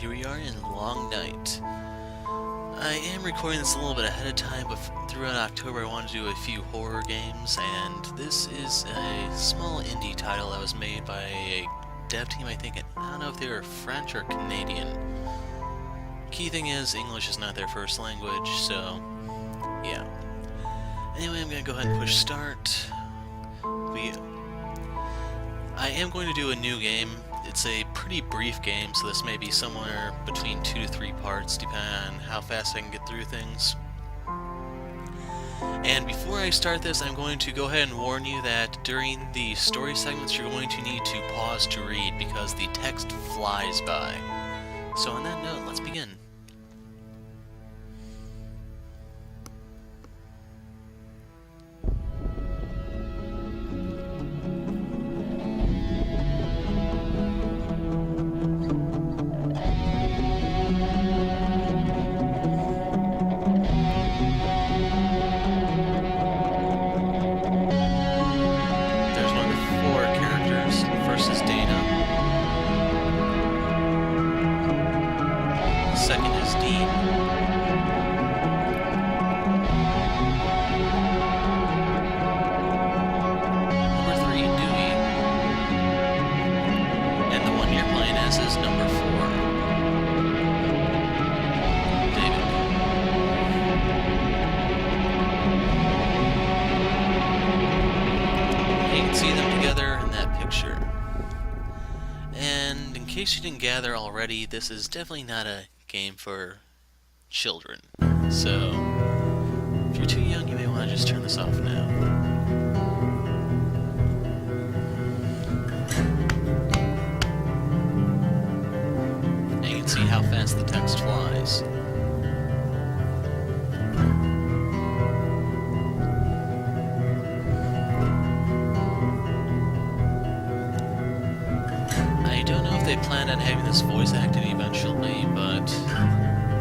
here we are in Long Night. I am recording this a little bit ahead of time, but throughout October I wanted to do a few horror games, and this is a small indie title that was made by a dev team, I don't know if they were French or Canadian. Key thing is, English is not their first language, so yeah. Anyway, I'm going to go ahead and push start. I am going to do a new game. It's a pretty brief game, so this may be somewhere between 2 to 3 parts, depending on how fast I can get through things. And before I start this, I'm going to go ahead and warn you that during the story segments, you're going to need to pause to read because the text flies by. So on that note, let's begin. Second is Dean. Number 3, Dewey. And the one you're playing as is number 4, David. You can see them together in that picture. And in case you didn't gather already, this is definitely not a game for children. So, if you're too young, you may want to just turn this off now. And you can see how fast the text flies. I don't know if they planned on having this voice acted eventually, but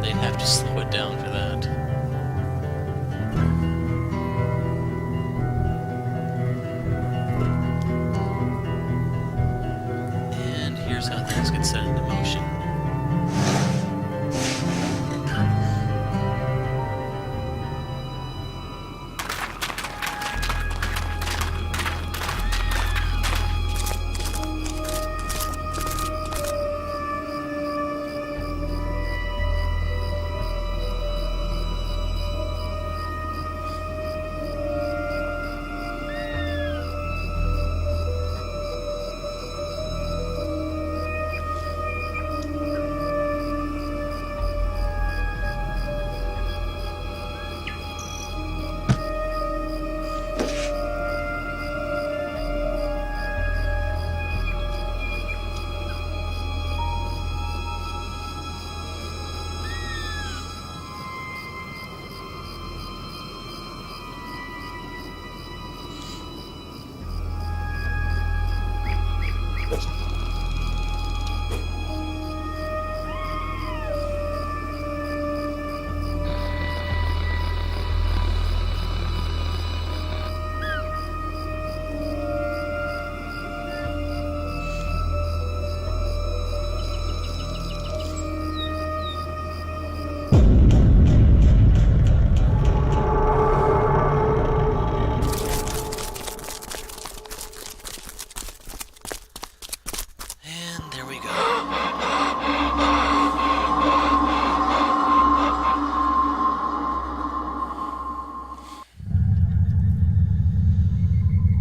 they'd have to slow it down for that. And here's how things get set into motion.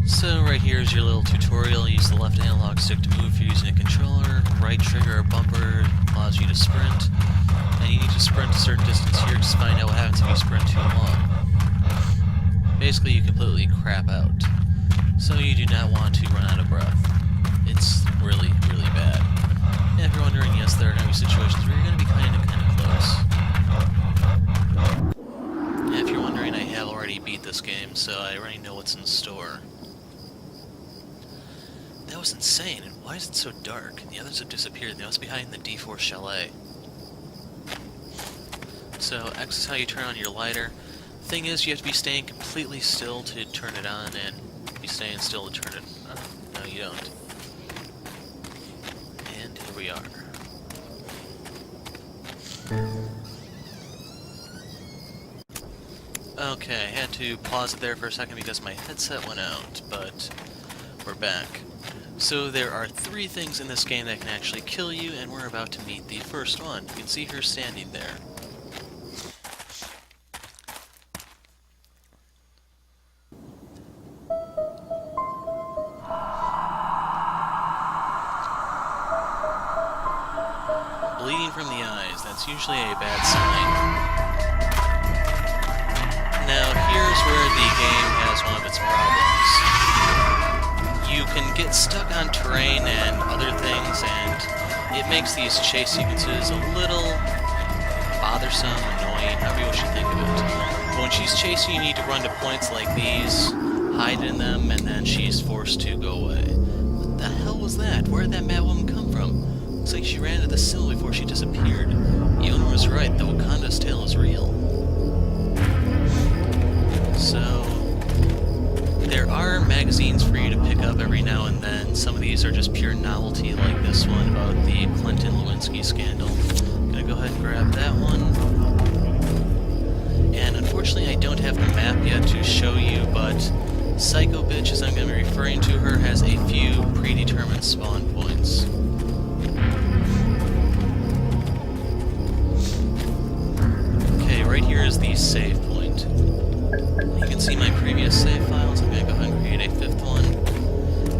So right here is your little tutorial. Use the left analog stick to move if you're using a controller. Right trigger or bumper allows you to sprint. And you need to sprint a certain distance here to find out what happens if you sprint too long. Basically, you completely crap out. So you do not want to run out of breath. It's really, really bad. And if you're wondering, yes, there are going to be situations where you're going to be kind of close. And if you're wondering, I have already beat this game, so I already know what's in store. That was insane, and why is it so dark? The others have disappeared. They must be hiding in the D4 chalet. So, X is how you turn on your lighter. Thing is, you have to be staying completely still to turn it on, and be staying still to turn it on. No, you don't. And here we are. Okay, I had to pause it there for a second because my headset went out, but we're back. So there are 3 things in this game that can actually kill you, and we're about to meet the first one. You can see her standing there. Bleeding from the eyes, that's usually a bad sign. Now, here's where the game has one of its problems. You can get stuck on terrain and other things, and it makes these chase sequences a little bothersome, annoying, however you wish to think of it. But when she's chasing, you need to run to points like these, hide in them, and then she's forced to go away. What the hell was that? Where did that mad woman come from? Looks like she ran into the symbol before she disappeared. The owner was right, the Wakanda's tale is real. So, there are magazines for you to pick up every now and then. Some of these are just pure novelty, like this one about the Clinton Lewinsky scandal. I'm gonna go ahead and grab that one. And unfortunately I don't have the map yet to show you, but Psycho Bitch, as I'm gonna be referring to her, has a few predetermined spawn points. Okay, right here is the save point. You can see my previous save files. I'm going to go ahead and create a 5th one.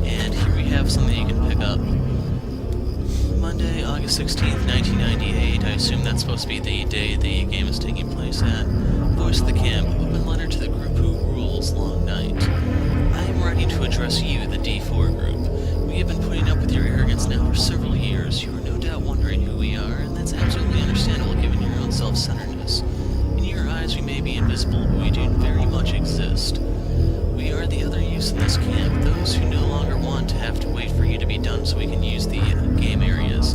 And here we have something you can pick up. Monday, August 16th, 1998. I assume that's supposed to be the day the game is taking place at. Voice of the camp. Open letter to the group who rules. Long night. I am writing to address you, the D4 group. We have been putting up with your arrogance now for several years. You are no doubt wondering who we are, and that's absolutely understandable given your own self-centeredness. In your eyes we may be invisible, but we do very much exist. We are the other youths in this camp, those who no longer want to have to wait for you to be done so we can use the game areas.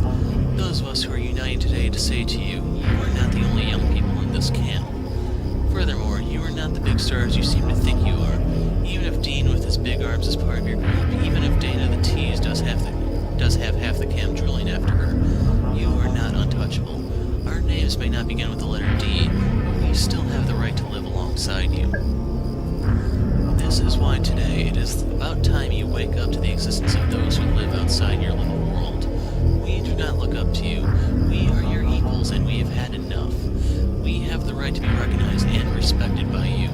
Those of us who are united today to say to you, you are not the only young people in this camp. Furthermore, you are not the big stars you seem to think you are. Even if Dean with his big arms is part of your group, even if Dana the Tease does have half the camp drilling after her, you are not untouchable. Our names may not begin with the letter D, but we still have the right to live alongside you. This is why today it is about time you wake up to the existence of those who live outside your little world. We do not look up to you. We are your equals, and we have had enough. We have the right to be recognized and respected by you.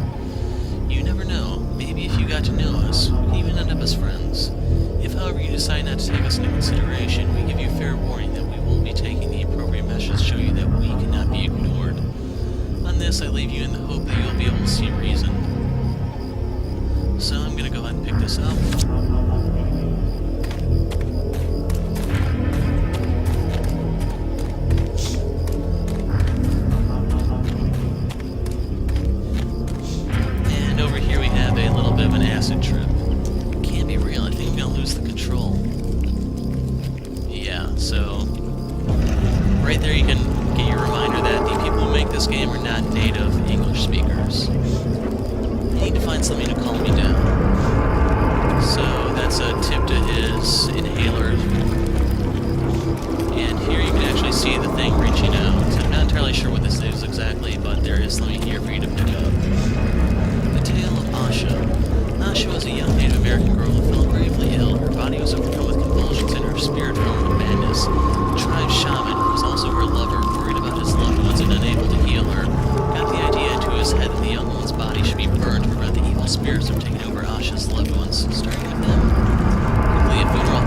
You never know. Maybe if you got to know us, we can even end up as friends. If, however, you decide not to take us into consideration, we give you fair warning that we will be taking the appropriate measures to show you that we cannot be ignored. On this, I leave you in the hope that you'll be able to see reason. So I'm going to go ahead and pick this up. And over here we have a little bit of an acid trip. It can't be real. I think I'm going to lose the control. Yeah, so right there you can get your reminder that the people who make this game are not native English speakers. I need to find something to calm me down. So that's a tip to his inhaler. And here you can actually see the thing reaching out. So I'm not entirely sure what this is exactly, but there is something here for you to pick up. The Tale of Asha. Asha was a young Native American girl who fell gravely ill. Her body was overcome with convulsions and her spirit fell into madness. The tribe's shaman, who was also her lover, worried about his loved ones and unable to heal her, got the idea into his head that the young one's body should be burned to prevent the evil spirits from taking over Asha's loved ones, starting with them. Quickly, a funeral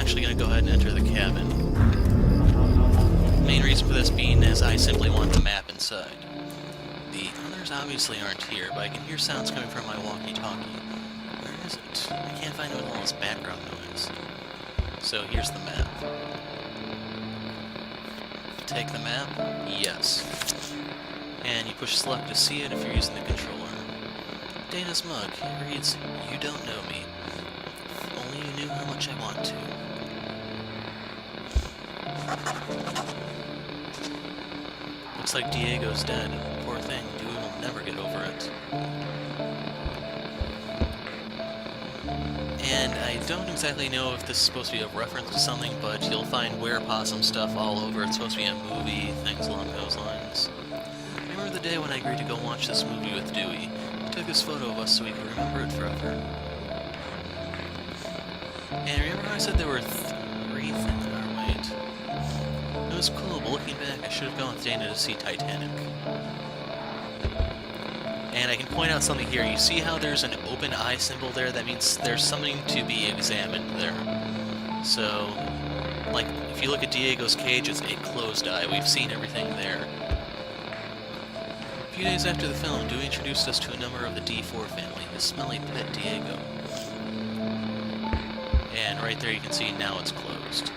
actually going to go ahead and enter the cabin. Main reason for this being is I simply want the map inside. The others obviously aren't here, but I can hear sounds coming from my walkie-talkie. Where is it? I can't find it with all this background noise. So here's the map. Take the map? Yes. And you push select to see it if you're using the controller. Dana's mug. It reads, "You don't know me. If only you knew how much I want to." Looks like Diego's dead. Poor thing. Dewey will never get over it. And I don't exactly know if this is supposed to be a reference to something, but you'll find were-possum stuff all over. It's supposed to be a movie, things along those lines. I remember the day when I agreed to go watch this movie with Dewey. He took this photo of us so we could remember it forever. And remember how I said there were 3 things? Oh, wait. It was cool, but looking back, I should have gone with Dana to see Titanic. And I can point out something here. You see how there's an open eye symbol there? That means there's something to be examined there. So, like, if you look at Diego's cage, it's a closed eye. We've seen everything there. A few days after the film, Dewey introduced us to a member of the D4 family, his smelly pet Diego. And right there you can see now it's closed.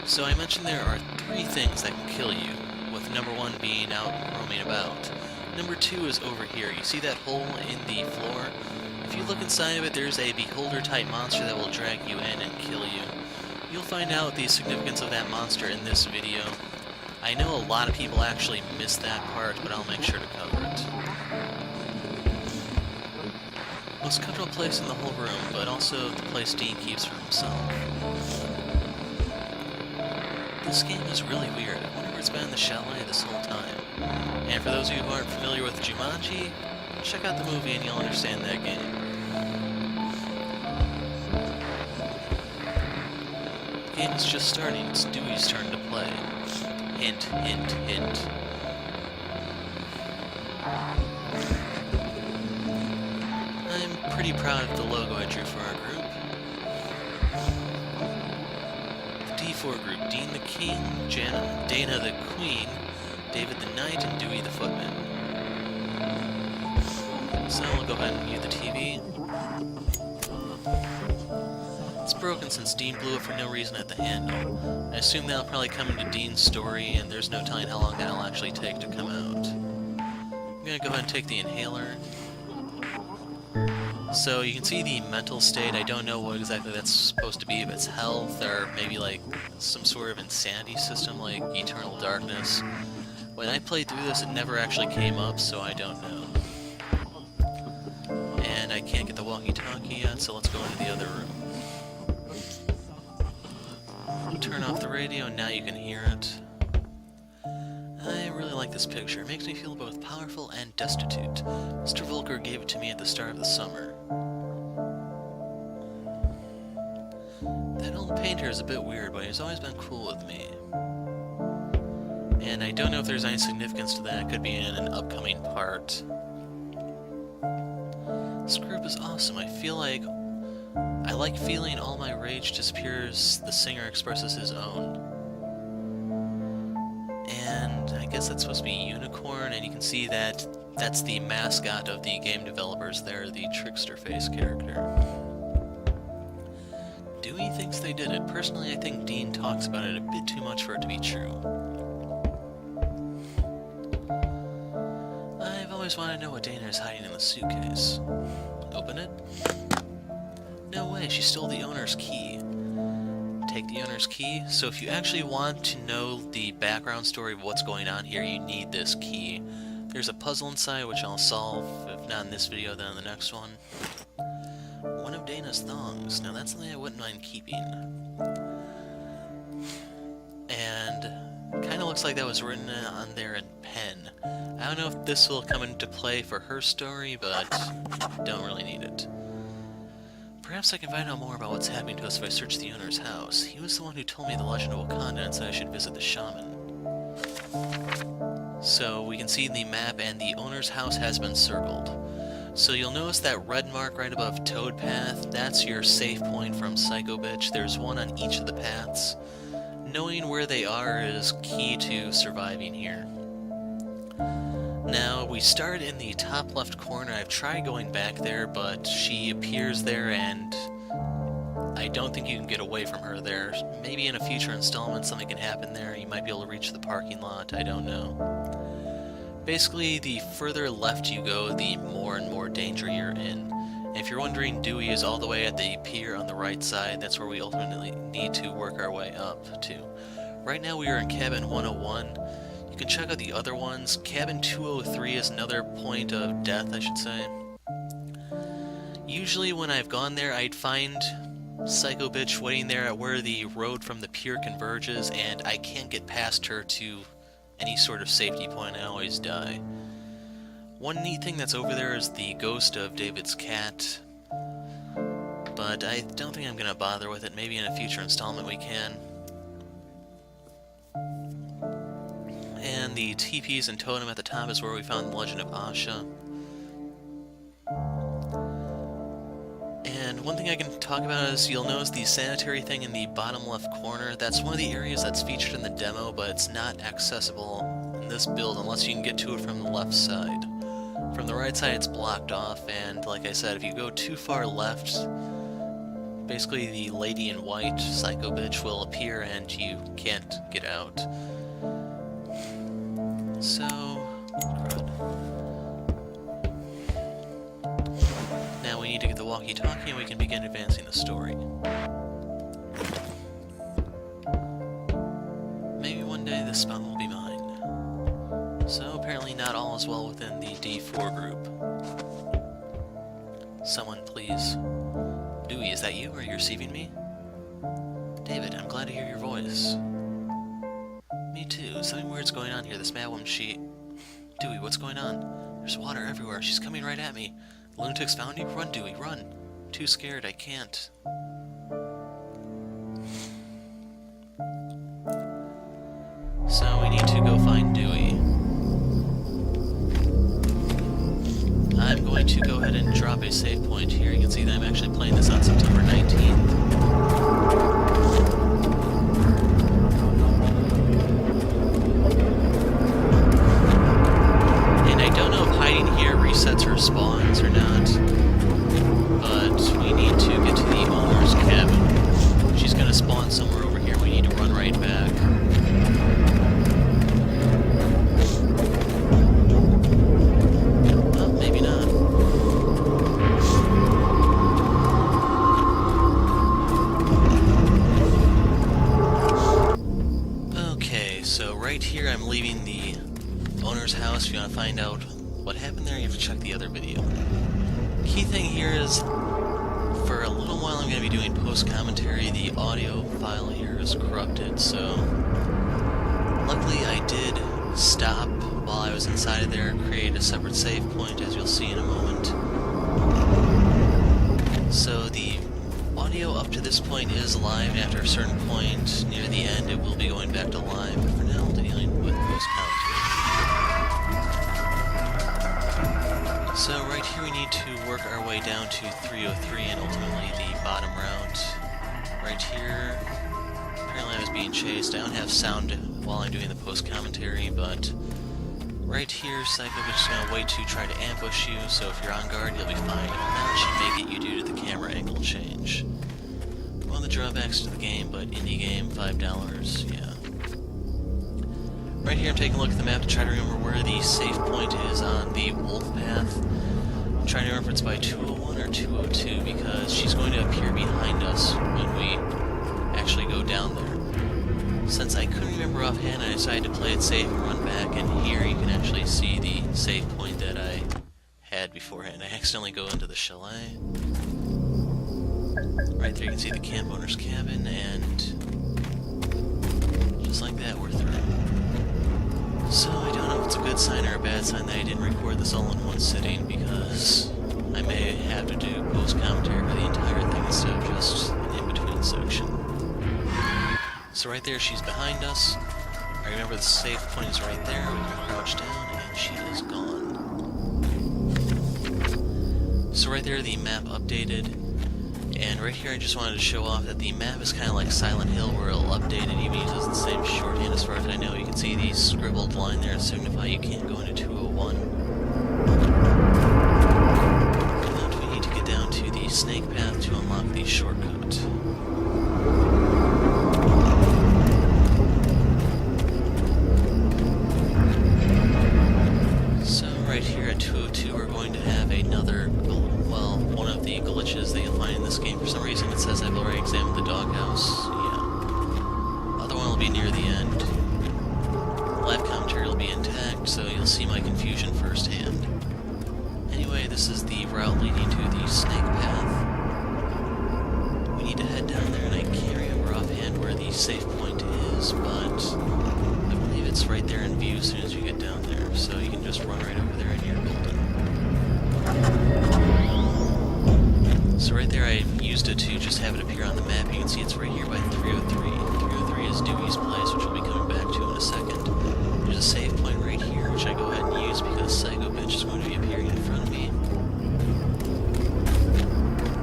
So I mentioned there are 3 things that can kill you, with number 1 being out roaming about. Number 2 is over here. You see that hole in the floor? If you look inside of it, there's a beholder-type monster that will drag you in and kill you. You'll find out the significance of that monster in this video. I know a lot of people actually miss that part, but I'll make sure to cover it. Most comfortable place in the whole room, but also the place Dean keeps for himself. This game is really weird. I wonder where it's been in the chalet this whole time. And for those of you who aren't familiar with Jumanji, check out the movie and you'll understand that game. The game is just starting. It's Dewey's turn to play. Hint, hint, hint. I'm pretty proud of the logo I drew for our group. The D4 group: Dean the King, Dana the Queen, David the Knight, and Dewey the Footman. So we'll go ahead and mute the TV. It's broken since Dean blew it for no reason at the handle. I assume that'll probably come into Dean's story, and there's no telling how long that'll actually take to come out. I'm gonna go ahead and take the inhaler. So you can see the mental state. I don't know what exactly that's supposed to be, if it's health or maybe like some sort of insanity system like eternal darkness. When I played through this, it never actually came up, so I don't know. And I can't get the walkie-talkie yet, so let's go into the other room. Turn off the radio, and now you can hear it. I really like this picture. It makes me feel both powerful and destitute. Mr. Volker gave it to me at the start of the summer. That old painter is a bit weird, but he's always been cool with me. And I don't know if there's any significance to that. It could be in an upcoming part. This group is awesome. I like feeling all my rage disappears, the singer expresses his own. And I guess that's supposed to be Unicorn, and you can see that that's the mascot of the game developers there, the trickster face character. Dewey thinks they did it. Personally, I think Dean talks about it a bit too much for it to be true. I've always wanted to know what Dana is hiding in the suitcase. Open it? No way, she stole the owner's key. Take the owner's key. So if you actually want to know the background story of what's going on here, you need this key. There's a puzzle inside which I'll solve, if not in this video, then in the next one. One of Dana's thongs. Now that's something I wouldn't mind keeping. And kind of looks like that was written on there in pen. I don't know if this will come into play for her story, but don't really need it. Perhaps I can find out more about what's happening to us if I search the owner's house. He was the one who told me the legend of Wakanda and said I should visit the shaman. So we can see the map, and the owner's house has been circled. So you'll notice that red mark right above Toad Path, that's your safe point from Psycho Bitch. There's one on each of the paths. Knowing where they are is key to surviving here. Now, we start in the top left corner. I've tried going back there, but she appears there and I don't think you can get away from her there. Maybe in a future installment something can happen there. You might be able to reach the parking lot, I don't know. Basically, the further left you go, the more and more danger you're in. And if you're wondering, Dewey is all the way at the pier on the right side. That's where we ultimately need to work our way up to. Right now we are in cabin 101. You can check out the other ones. Cabin 203 is another point of death, I should say. Usually when I've gone there, I'd find Psycho Bitch waiting there at where the road from the pier converges, and I can't get past her to any sort of safety point. I always die. One neat thing that's over there is the ghost of David's cat, but I don't think I'm going to bother with it. Maybe in a future installment we can. And the teepees and totem at the top is where we found the Legend of Asha. And one thing I can talk about is you'll notice the sanitary thing in the bottom left corner. That's one of the areas that's featured in the demo, but it's not accessible in this build unless you can get to it from the left side. From the right side it's blocked off, and like I said, if you go too far left, basically the lady in white, Psycho Bitch, will appear and you can't get out. So, now we need to get the walkie-talkie and we can begin advancing the story. Maybe one day this spot will be mine. So apparently not all is well within the D4 group. Someone please. Dewey, is that you? Are you receiving me? David, I'm glad to hear your voice. Me too. Something weird's going on here. This madwoman, she... Dewey, what's going on? There's water everywhere. She's coming right at me. The lunatics found you? Run, Dewey, run. I'm too scared. I can't. So we need to go find Dewey. I'm going to go ahead and drop a save point here. You can see that I'm actually playing this on September 19th. And I don't know if hiding here resets her spawns or not, but we need to get to the owner's cabin. She's going to spawn somewhere over here. We need to run right back. Right here, I'm leaving the owner's house. If you want to find out what happened there, you have to check the other video. Key thing here is, for a little while I'm going to be doing post-commentary. The audio file here is corrupted, so luckily I did stop while I was inside of there and create a separate save point, as you'll see in a moment. So the audio up to this point is live, and after a certain point near the end it will be going back to live. But for now, I'll be dealing with post-commentary. So right here we need to work our way down to 303 and ultimately the bottom route. Right here, apparently I was being chased. I don't have sound while I'm doing the post-commentary, but right here Psycho Bitch is going to wait to try to ambush you, so if you're on guard you'll be fine. If not, she may get you due to the camera angle change. One of the drawbacks to the game, but indie game, $5, yeah. Right here I'm taking a look at the map to try to remember where the safe point is on the wolf path. I'm trying to remember if it's by 201 or 202, because she's going to appear behind us when we actually go down there. Since I couldn't remember offhand, I decided to play it safe and run back, and here you can actually see the save point that I had beforehand. I accidentally go into the chalet. Right there you can see the camp owner's cabin, and just like that we're through. So I don't know if it's a good sign or a bad sign that I didn't record this all in one sitting, because I may have to do post-commentary for the entire thing instead of just an in-between section. So right there, she's behind us. I remember the safe point is right there. We can crouch down, and she is gone. So right there, the map updated, and right here I just wanted to show off that the map is kind of like Silent Hill, where it'll update and even uses the same shorthand as far as I know. You can see the scribbled line there to signify you can't go into 201. And we need to get down to the snake path to unlock the shortcut. So right here at 202 we're going to have another, well, one of the glitches that you'll find in this game. For some reason it says I've already examined the doghouse. Yeah. Other one will be near the end. Live commentary will be intact, so you'll see my confusion firsthand. Anyway, this is the route leading to the snake path. We need to head down there, and I can't remember offhand where the safe point is, but I believe it's right there in view as soon as you get down there, so you can just run right over there and you're golden. So right there I used it to just have it appear on the map. You can see it's right here by 303. 303 is Dewey's place, which we'll be coming back to in a second. There's a save point right here, which I go ahead and use because Psycho Bitch is going to be appearing in front of me.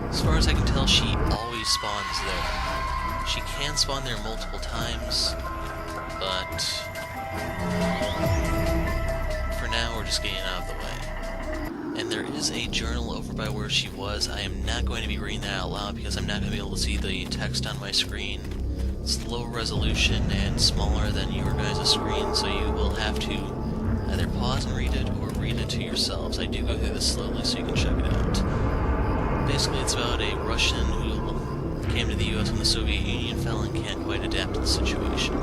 As far as I can tell, she always spawns there. She can spawn there multiple times, but for now we're just getting out of the way. And there is a journal over by where she was. I am not going to be reading that out loud because I'm not going to be able to see the text on my screen. It's low resolution and smaller than your guys' screen, so you will have to either pause and read it or read it to yourselves. I do go through this slowly so you can check it out. Basically, it's about a Russian who came to the US when the Soviet Union fell and can't quite adapt to the situation.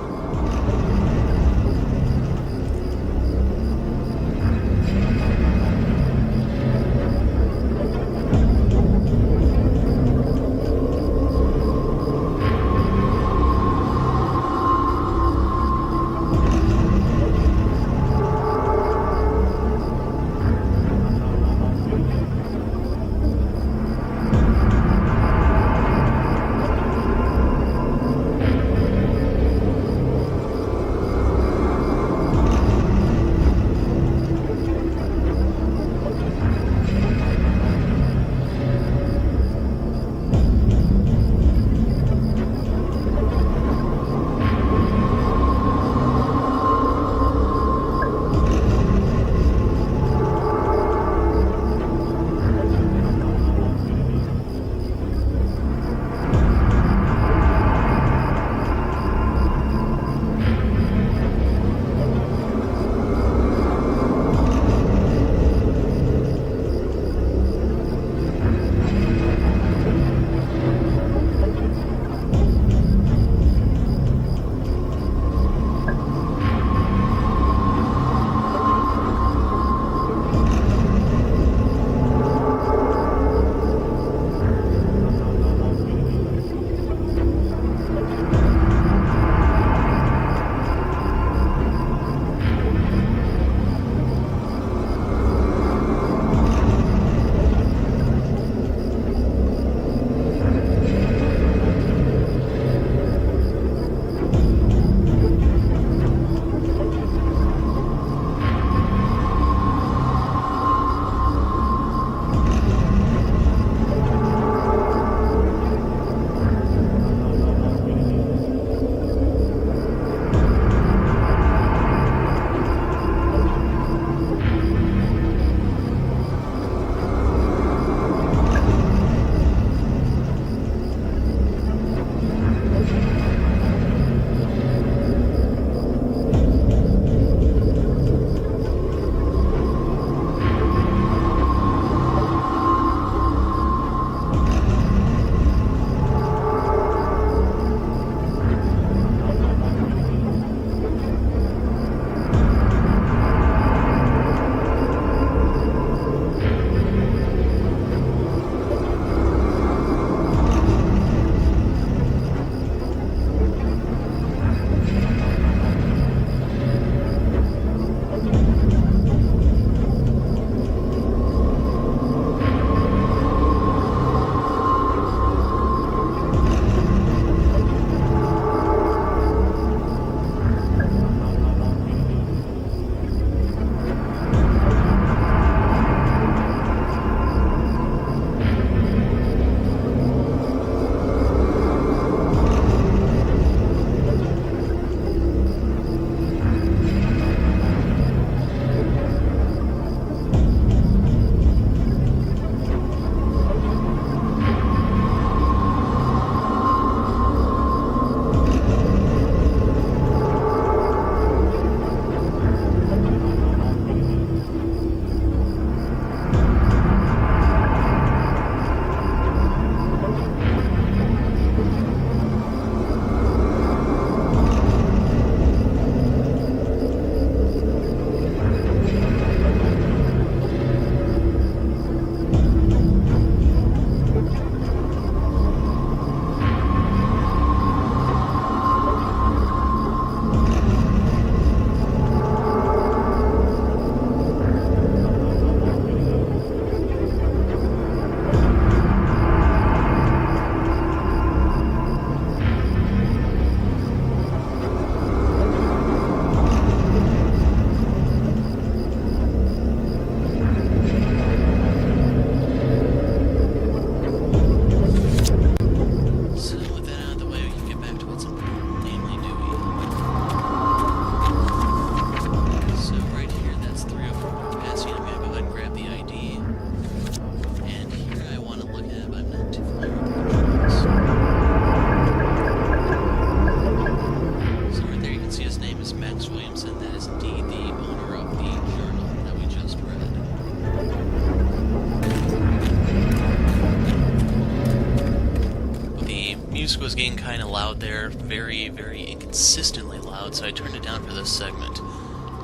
very, very inconsistently loud, so I turned it down for this segment.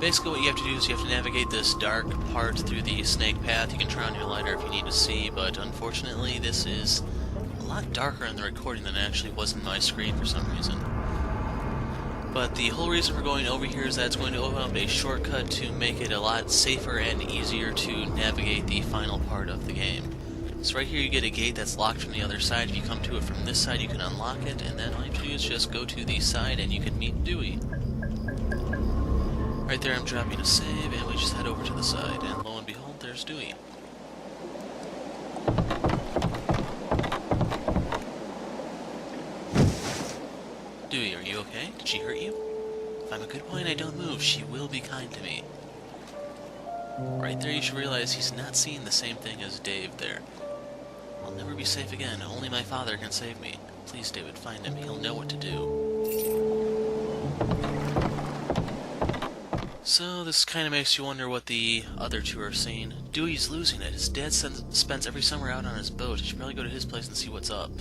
Basically what you have to do is you have to navigate this dark part through the snake path. You can try on your lighter if you need to see, but unfortunately this is a lot darker in the recording than it actually was in my screen for some reason. But the whole reason we're going over here is that it's going to open up a shortcut to make it a lot safer and easier to navigate the final part of the game. So right here you get a gate that's locked from the other side. If you come to it from this side you can unlock it, and then all you have to do is just go to the side and you can meet Dewey. Right there I'm dropping a save, and we just head over to the side, and lo and behold, there's Dewey. Dewey, are you okay? Did she hurt you? If I'm a good boy and I don't move, she will be kind to me. Right there you should realize he's not seeing the same thing as Dave there. I'll never be safe again. Only my father can save me. Please, David, find him. He'll know what to do. So this kind of makes you wonder what the other two are seeing. Dewey's losing it. His dad spends every summer out on his boat. You should probably go to his place and see what's up.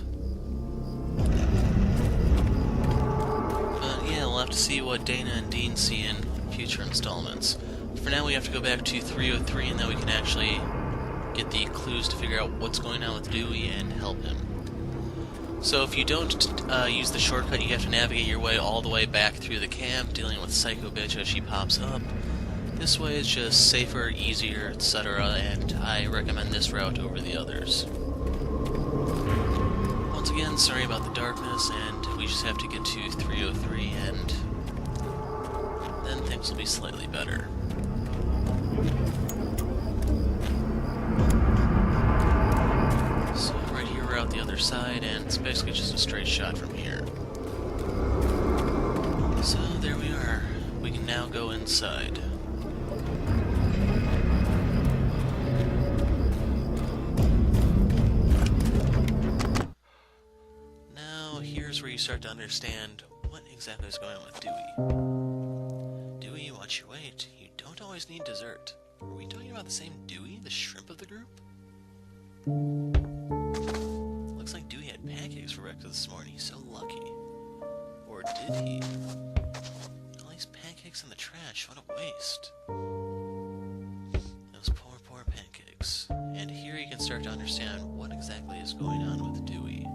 Yeah, we'll have to see what Dana and Dean see in future installments. For now, we have to go back to 303, and then we can actually get the clues to figure out what's going on with Dewey and help him. So if you don't use the shortcut, you have to navigate your way all the way back through the camp, dealing with Psycho Bitch as she pops up. This way is just safer, easier, etc., and I recommend this route over the others. Once again, sorry about the darkness, and we just have to get to 303, and then things will be slightly better. So right here we're out the other side, and it's basically just a straight shot from here. So there we are. We can now go inside. Where you start to understand what exactly is going on with Dewey. Dewey, watch your weight. You don't always need dessert. Are we talking about the same Dewey, the shrimp of the group? Looks like Dewey had pancakes for breakfast this morning. He's so lucky. Or did he? All these pancakes in the trash. What a waste. Those poor, poor pancakes. And here you can start to understand what exactly is going on with Dewey.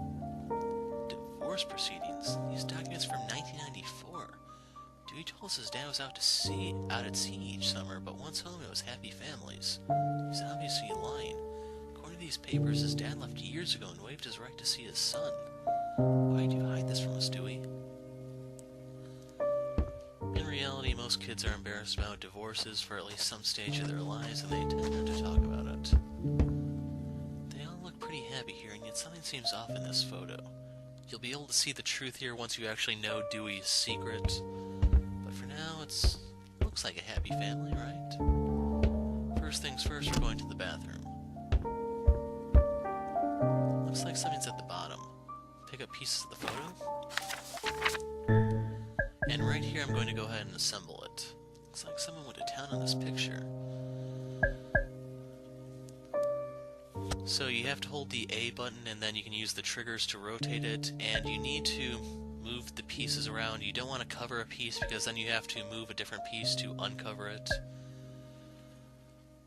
Proceedings. These documents from 1994. Dewey told us his dad was out at sea each summer, but once home it was happy families. He's obviously lying. According to these papers, his dad left years ago and waived his right to see his son. Why do you hide this from us, Dewey? In reality, most kids are embarrassed about divorces for at least some stage of their lives, and they tend not to talk about it. They all look pretty happy here, and yet something seems off in this photo. You'll be able to see the truth here once you actually know Dewey's secret. But for now, it looks like a happy family, right? First things first, we're going to the bathroom. Looks like something's at the bottom. Pick up pieces of the photo. And right here, I'm going to go ahead and assemble it. Looks like someone went to town on this picture. So you have to hold the A button, and then you can use the triggers to rotate it, and you need to move the pieces around. You don't want to cover a piece, because then you have to move a different piece to uncover it.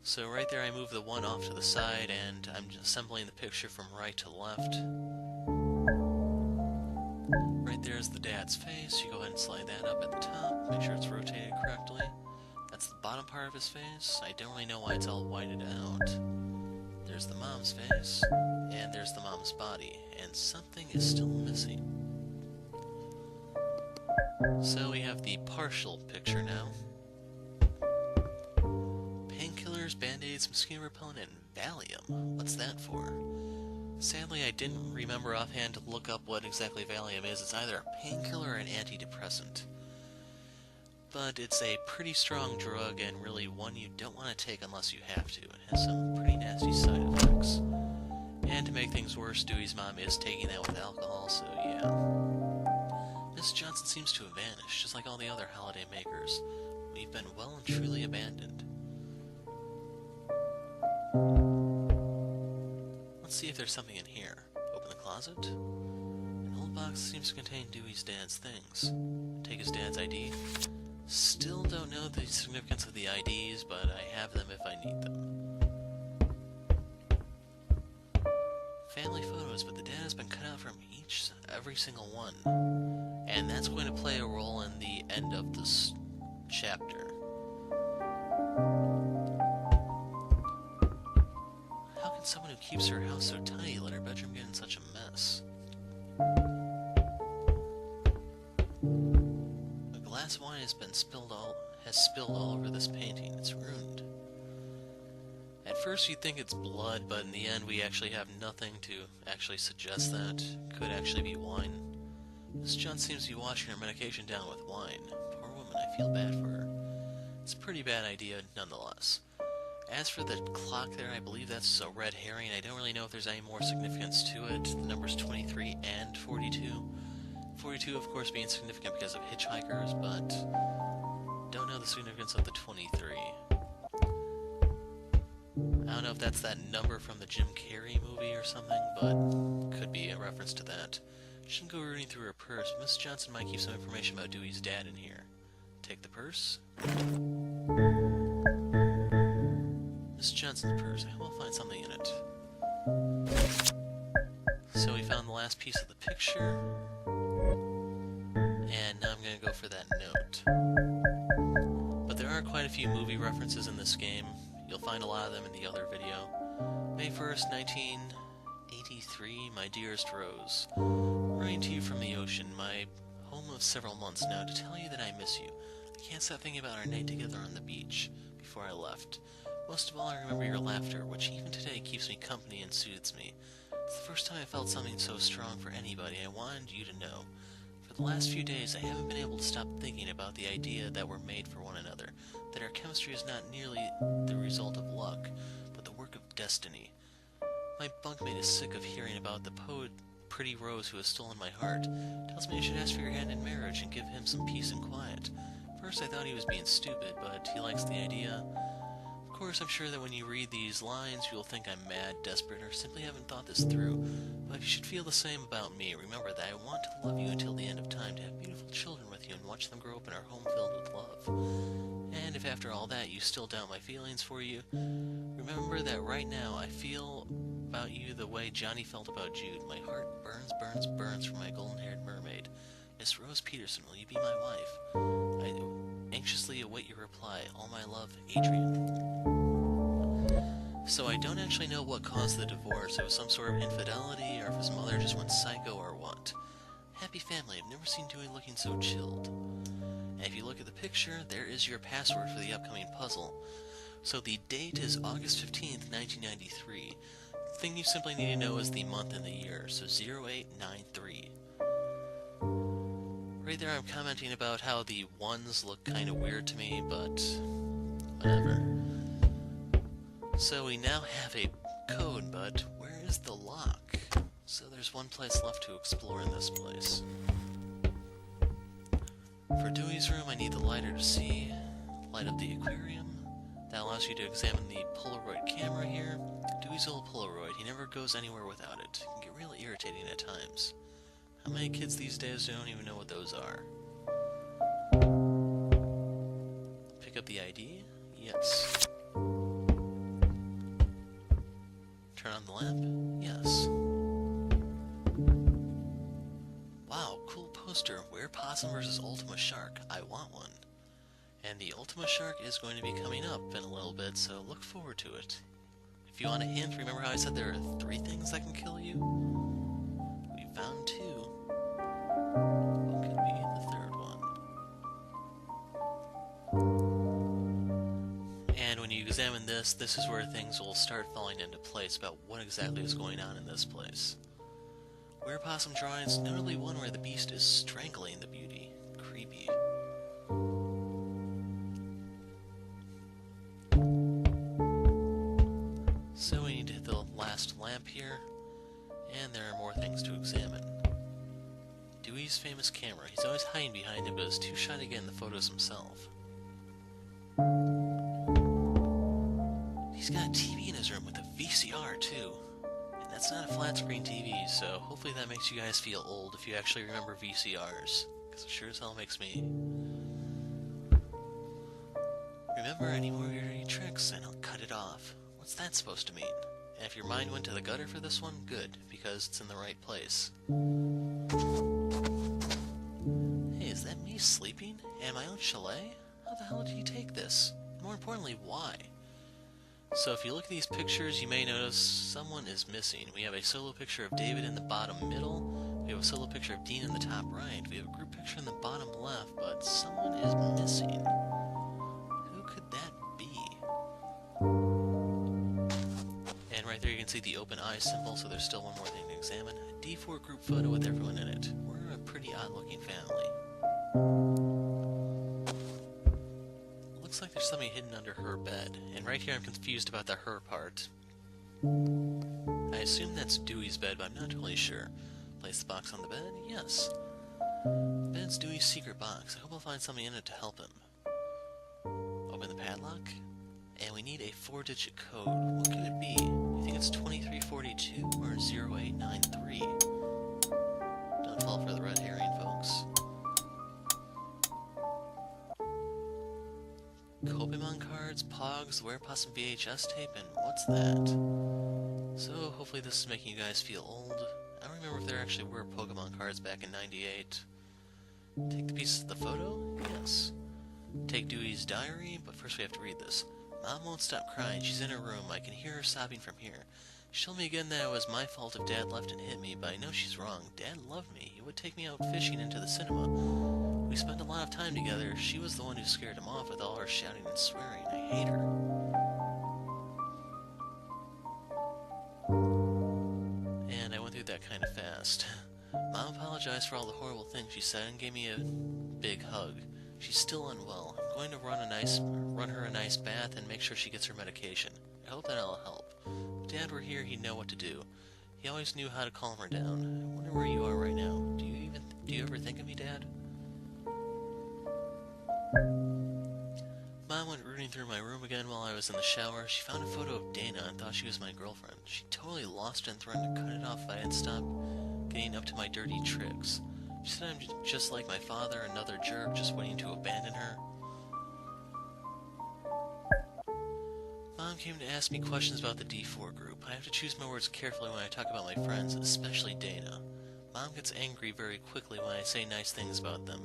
So right there I move the one off to the side, and I'm assembling the picture from right to left. Right there's the dad's face. You go ahead and slide that up at the top, make sure it's rotated correctly. That's the bottom part of his face. I don't really know why it's all whited out. There's the mom's face, and there's the mom's body, and something is still missing. So we have the partial picture now. Painkillers, band-aids, mosquito repellent, and Valium. What's that for? Sadly, I didn't remember offhand to look up what exactly Valium is. It's either a painkiller or an antidepressant. But it's a pretty strong drug, and really one you don't want to take unless you have to. It has some pretty nasty side effects. And to make things worse, Dewey's mom is taking that with alcohol, so yeah. Miss Johnson seems to have vanished, just like all the other holiday makers. We've been well and truly abandoned. Let's see if there's something in here. Open the closet. An old box seems to contain Dewey's dad's things. Take his dad's ID. Still don't know the significance of the IDs, but I have them if I need them. Family photos, but the dad has been cut out from every single one. And that's going to play a role in the end of this chapter. How can someone who keeps her house so tiny let her bedroom get in such a mess? A glass of wine has spilled all over this painting. It's ruined. At first you'd think it's blood, but in the end we actually have nothing to actually suggest that. Could actually be wine. Miss John seems to be washing her medication down with wine. Poor woman, I feel bad for her. It's a pretty bad idea nonetheless. As for the clock there, I believe that's a red herring. I don't really know if there's any more significance to it. The numbers 23 and 42. 42, of course, being significant because of hitchhikers, but don't know the significance of the 23. I don't know if that's that number from the Jim Carrey movie or something, but could be a reference to that. Shouldn't go rooting through her purse. Miss Johnson might keep some information about Dewey's dad in here. Take the purse. Miss Johnson's purse. I will find something in it. So we found the last piece of the picture. And now I'm going to go for that note. But there are quite a few movie references in this game. You'll find a lot of them in the other video. May 1st, 1983, my dearest Rose. Writing to you from the ocean, my home of several months now, to tell you that I miss you. I can't stop thinking about our night together on the beach before I left. Most of all, I remember your laughter, which even today keeps me company and soothes me. It's the first time I felt something so strong for anybody. I wanted you to know. For the last few days, I haven't been able to stop thinking about the idea that we're made for one another, that our chemistry is not nearly the result of luck, but the work of destiny. My bunkmate is sick of hearing about the pretty Rose who has stolen my heart. Tells me I should ask for your hand in marriage and give him some peace and quiet. First I thought he was being stupid, but he likes the idea. Of course, I'm sure that when you read these lines, you'll think I'm mad, desperate, or simply haven't thought this through. But you should feel the same about me. Remember that I want to love you until the end of time, to have beautiful children with you and watch them grow up in our home filled with love. And if after all that you still doubt my feelings for you, remember that right now I feel about you the way Johnny felt about Jude. My heart burns, burns, burns for my golden-haired mermaid. Miss Rose Peterson, will you be my wife? I anxiously await your reply. All my love, Adrian. So I don't actually know what caused the divorce. It was some sort of infidelity, or if his mother just went psycho, or what. Happy family. I've never seen Dewey looking so chilled. And if you look at the picture, there is your password for the upcoming puzzle. So the date is August 15th, 1993. The thing you simply need to know is the month and the year, so 0893. Right there I'm commenting about how the ones look kind of weird to me, but whatever. So we now have a code, but where is the lock? So there's one place left to explore in this place. For Dewey's room, I need the lighter to see. Light up the aquarium. That allows you to examine the Polaroid camera here. Dewey's old Polaroid. He never goes anywhere without it. It can get really irritating at times. How many kids these days don't even know what those are? Pick up the ID? Yes. Turn on the lamp? Yes. Wow, cool poster. Were Possum vs. Ultima Shark. I want one. And the Ultima Shark is going to be coming up in a little bit, so look forward to it. If you want a hint, remember how I said there are 3 things that can kill you? We found 2. What could be the 3rd one? And when you examine this, this is where things will start falling into place about what exactly is going on in this place. Were Possum drawings, notably one where the beast is strangling the beauty. Creepy. So we need to hit the last lamp here, and there are more things to examine. Dewey's famous camera. He's always hiding behind it, but is too shy to get in the photos himself. He's got a TV in his room with a VCR, too. And that's not a flat screen TV, so hopefully that makes you guys feel old if you actually remember VCRs, because it sure as hell makes me. Remember any more dirty tricks and I'll cut it off. What's that supposed to mean? And if your mind went to the gutter for this one, good, because it's in the right place. Hey, is that me sleeping? At my own chalet? How the hell did you take this? More importantly, why? So if you look at these pictures, you may notice someone is missing. We have a solo picture of David in the bottom middle. We have a solo picture of Dean in the top right. We have a group picture in the bottom left, but someone is missing. Who could that be? And right there you can see the open eye symbol, so there's still one more thing to examine. A D4 group photo with everyone in it. We're a pretty odd-looking family. Looks like there's something hidden under her bed, and right here I'm confused about the her part. I assume that's Dewey's bed, but I'm not totally sure. Place the box on the bed? Yes. The bed's Dewey's secret box. I hope I'll find something in it to help him. Open the padlock, and we need a 4-digit code. What could it be? You think it's 2342 or 0893? Don't fall for the red herring, folks. Pokemon cards, Pogs, the Werepossum VHS tape, and what's that? So, hopefully this is making you guys feel old. I don't remember if there actually were Pokemon cards back in '98. Take the pieces of the photo? Yes. Take Dewey's diary, but first we have to read this. Mom won't stop crying. She's in her room. I can hear her sobbing from here. She told me again that it was my fault if Dad left and hit me, but I know she's wrong. Dad loved me. He would take me out fishing into the cinema. We spent a lot of time together. She was the one who scared him off with all her shouting and swearing. I hate her. And I went through that kind of fast. Mom apologized for all the horrible things she said and gave me a big hug. She's still unwell. I'm going to run her a nice bath and make sure she gets her medication. I hope that'll help. If Dad were here, he'd know what to do. He always knew how to calm her down. I wonder where you are right now. Do you ever think of me, Dad? Mom went rooting through my room again while I was in the shower. She found a photo of Dana and thought she was my girlfriend. She totally lost it and threatened to cut it off if I didn't stop getting up to my dirty tricks. She said I'm just like my father, another jerk, just waiting to abandon her. Mom came to ask me questions about the D4 group. I have to choose my words carefully when I talk about my friends, especially Dana. Mom gets angry very quickly when I say nice things about them.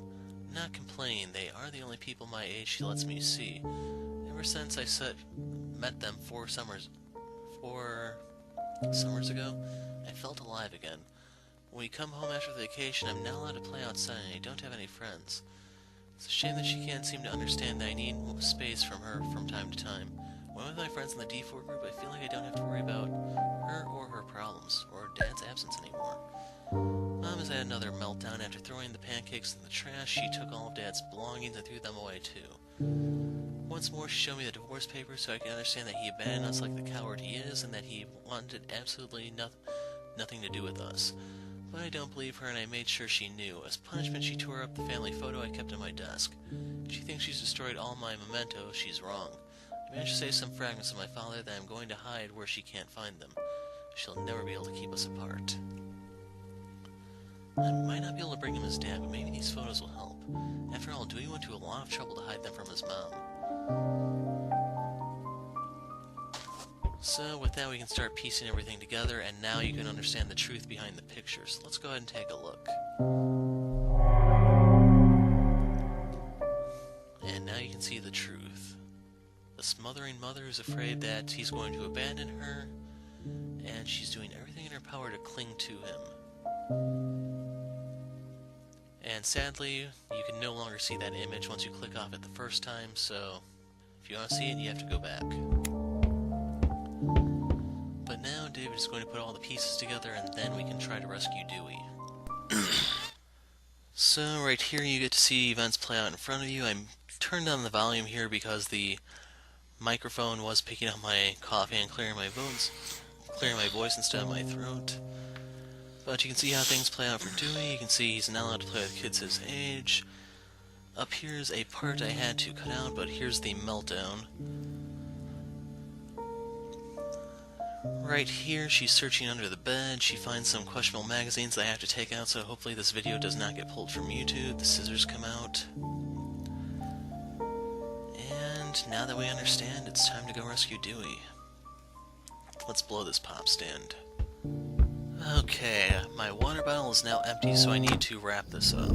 Not complaining, they are the only people my age she lets me see. Ever since I met them 4 summers ago, I felt alive again. When we come home after the vacation, I'm not allowed to play outside and I don't have any friends. It's a shame that she can't seem to understand that I need space from her from time to time. When I'm with my friends in the D4 group, I feel like I don't have to worry about her or her problems, or Dad's absence anymore. Mom has had another meltdown after throwing the pancakes in the trash. She took all of Dad's belongings and threw them away too. Once more, she showed me the divorce papers so I could understand that he abandoned us like the coward he is, and that he wanted absolutely nothing to do with us. But I don't believe her, and I made sure she knew. As punishment, she tore up the family photo I kept on my desk. If she thinks she's destroyed all my mementos, she's wrong. I managed to save some fragments of my father that I'm going to hide where she can't find them. She'll never be able to keep us apart. I might not be able to bring him his dad, but maybe these photos will help. After all, Dewey went to a lot of trouble to hide them from his mom. So with that, we can start piecing everything together, and now you can understand the truth behind the pictures. Let's go ahead and take a look. And now you can see the truth. The smothering mother is afraid that he's going to abandon her, and she's doing everything in her power to cling to him. And sadly, you can no longer see that image once you click off it the first time, so if you want to see it, you have to go back. But now David is going to put all the pieces together, and then we can try to rescue Dewey. So right here you get to see events play out in front of you. I turned down the volume here because the microphone was picking up my coffee and clearing my voice instead of my throat. But you can see how things play out for Dewey. You can see he's not allowed to play with kids his age. Up here's a part I had to cut out, but here's the meltdown. Right here, she's searching under the bed. She finds some questionable magazines that I have to take out, so hopefully this video does not get pulled from YouTube. The scissors come out. And now that we understand, it's time to go rescue Dewey. Let's blow this pop stand. Okay, my water bottle is now empty, so I need to wrap this up.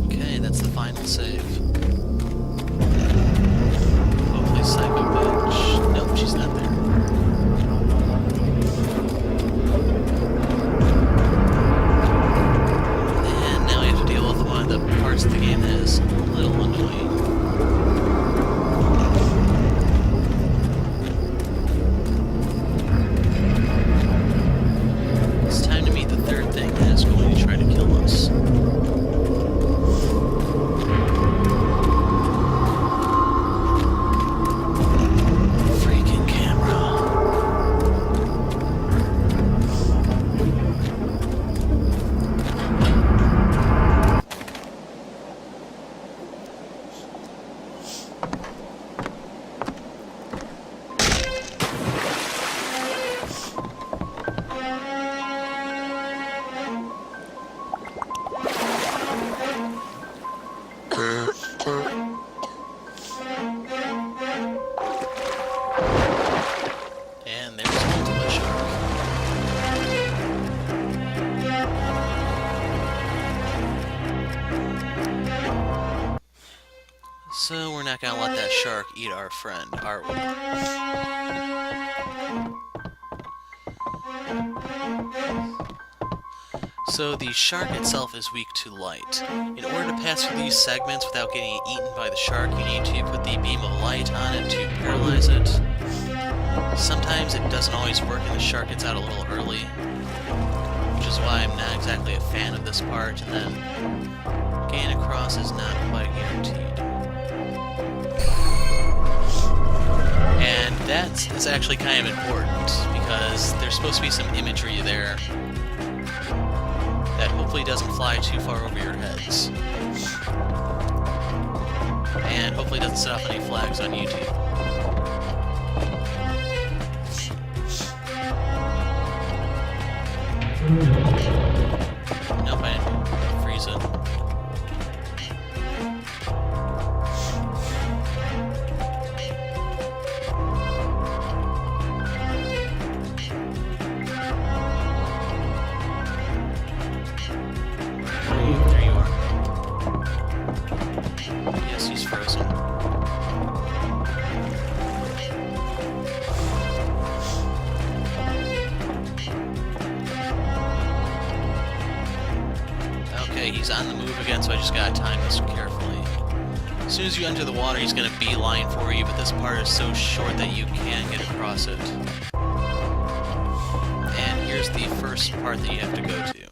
Okay, that's the final save. Hopefully Psycho Bitch... Nope, she's not there. And now we have to deal with one of the parts of the game that is a little annoying. It's time to meet the third thing that is going to try to kill us. And there's multiple shark. So we're not gonna let that shark eat our friend, are we? So the shark itself is weak to light. In order to pass through these segments without getting eaten by the shark, you need to put the beam of light on it to paralyze it. Sometimes it doesn't always work and the shark gets out a little early, which is why I'm not exactly a fan of this part, and then getting across is not quite guaranteed. And that is actually kind of important, because there's supposed to be some imagery there that hopefully doesn't fly too far over your heads. And hopefully doesn't set off any flags on YouTube. Nope, I didn't freeze it. There you are. Yes, he's frozen. Okay, he's on the move again, so I just gotta time this carefully. As soon as you enter the water, he's gonna beeline for you, but this part is so short that you can get across it. And here's the first part that you have to go to.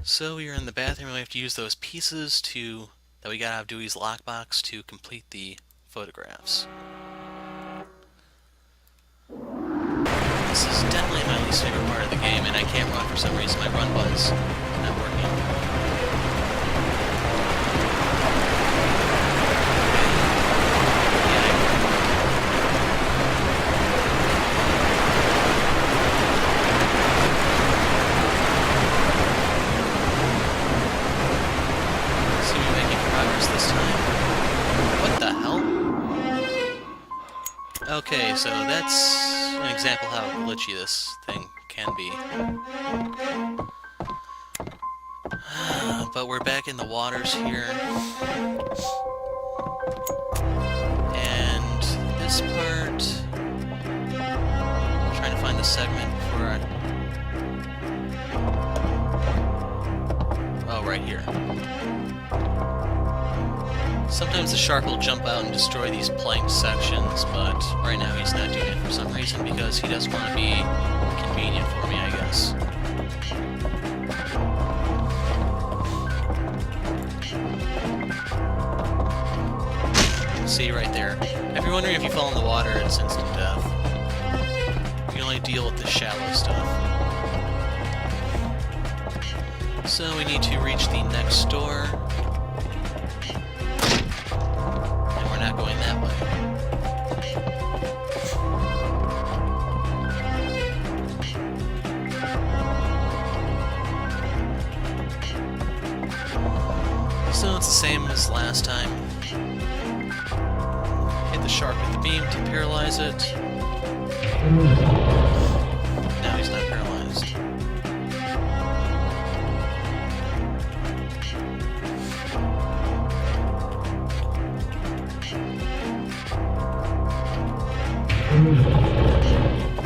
So you're in the bathroom, and we have to use those pieces that we got out of Dewey's lockbox to complete the photographs. This is definitely my least favorite part of the game, and I can't run for some reason. My run button's not working. Okay, so that's an example how glitchy this thing can be. But we're back in the waters here. And this part... I'm trying to find the segment before I... Oh, right here. Sometimes the shark will jump out and destroy these planked sections, but right now he's not doing it for some reason because he doesn't want to be convenient for me, I guess. See right there. If you're wondering if you fall in the water, it's instant death. You can only deal with the shallow stuff. So we need to reach the next door. And we're not going that way. So it's the same as last time. Hit the shark with the beam to paralyze it. Now he's not paralyzed.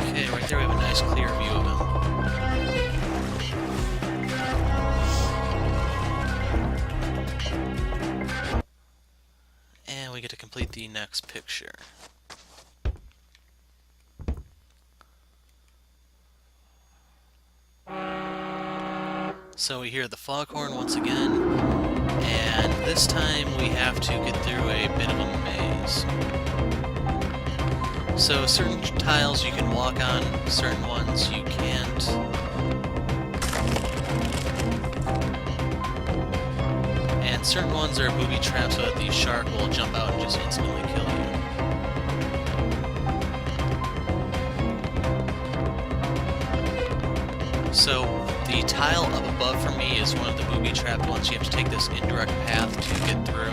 Okay, right there we have a nice clear view of him. And we get to complete the next picture. So we hear the foghorn once again, and this time we have to get through a bit of a maze. So certain tiles you can walk on, certain ones you can't. And certain ones are booby traps so that the shark will jump out and just instantly kill you. So the tile up above for me is one of the booby trapped ones. You have to take this indirect path to get through.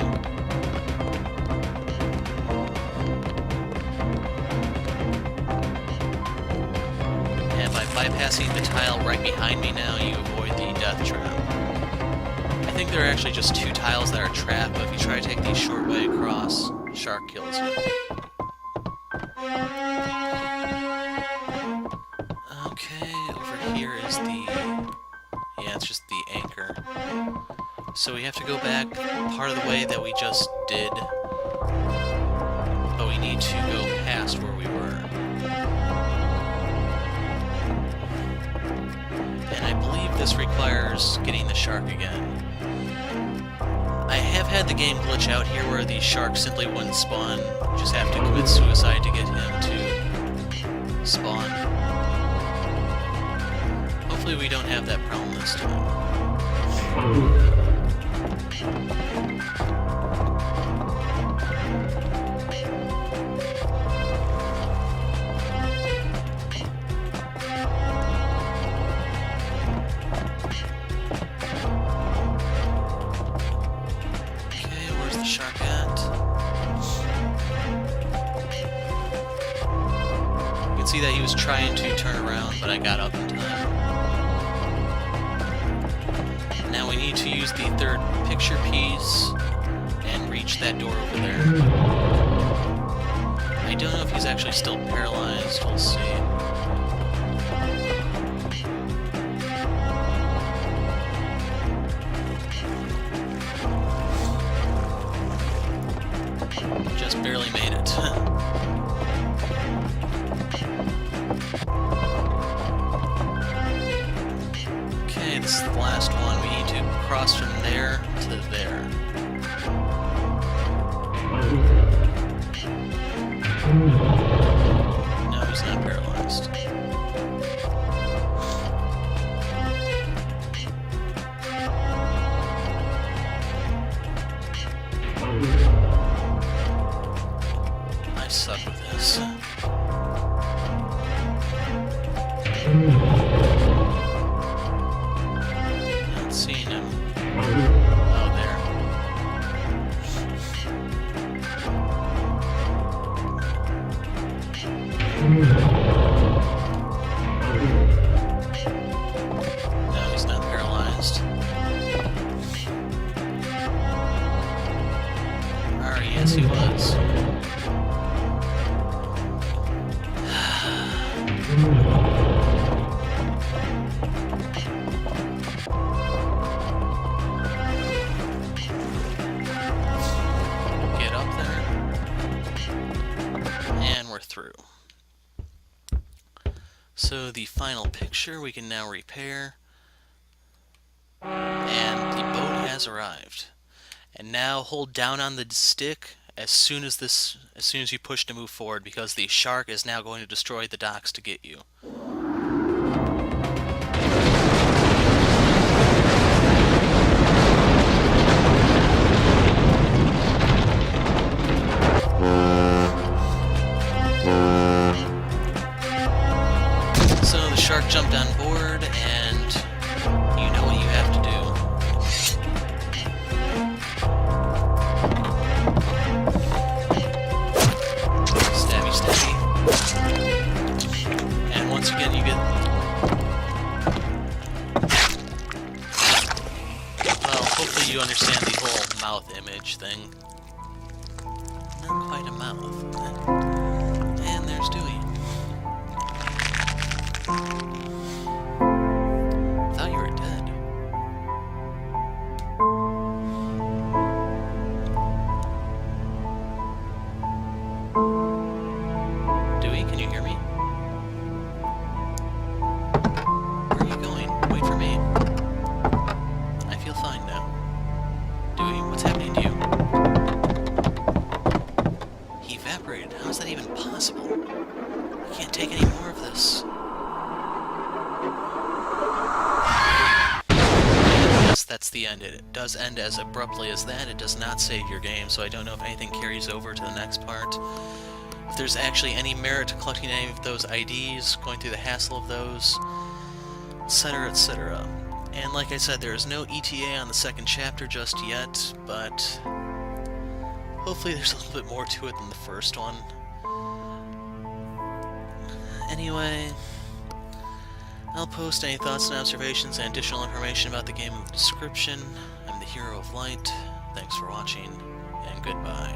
Bypassing the tile right behind me now, you avoid the death trap. I think there are actually just two tiles that are trapped, but if you try to take the short way across, the shark kills you. Okay, over here is the... yeah, it's just the anchor. So we have to go back part of the way that we just did, but we need to go past where we were. And I believe this requires getting the shark again. I have had the game glitch out here where the shark simply wouldn't spawn. You just have to commit suicide to get him to spawn. Hopefully we don't have that problem this time. See that he was trying to turn around, but I got up in time. Now we need to use the third picture piece and reach that door over there. I don't know if he's actually still paralyzed, we'll see. Just barely made it. This is the last one. We need to cross from there to there. No, he's not paralyzed. I suck with this. Seeing him. Oh, there. No, he's not paralyzed. Or yes, he was. Through. So the final picture we can now repair, and the boat has arrived. And now hold down on the stick as soon as you push to move forward, because the shark is now going to destroy the docks to get you. Shark jumped on board, and you know what you have to do. you understand the whole mouth image thing. Not quite a mouth. And there's Dewey. Thought you were dead. Dewey, can you hear me? Where are you going? Wait for me. I feel fine now. Dewey, what's happening to you? He evaporated. How is that even possible? I can't take any more of this. Yes, that's the end. It does end as abruptly as that. It does not save your game, so I don't know if anything carries over to the next part. If there's actually any merit to collecting any of those IDs, going through the hassle of those, etc., etc. And like I said, there is no ETA on the second chapter just yet, but hopefully there's a little bit more to it than the first one. Anyway, I'll post any thoughts and observations and additional information about the game in the description. I'm the Hero of Light. Thanks for watching, and goodbye.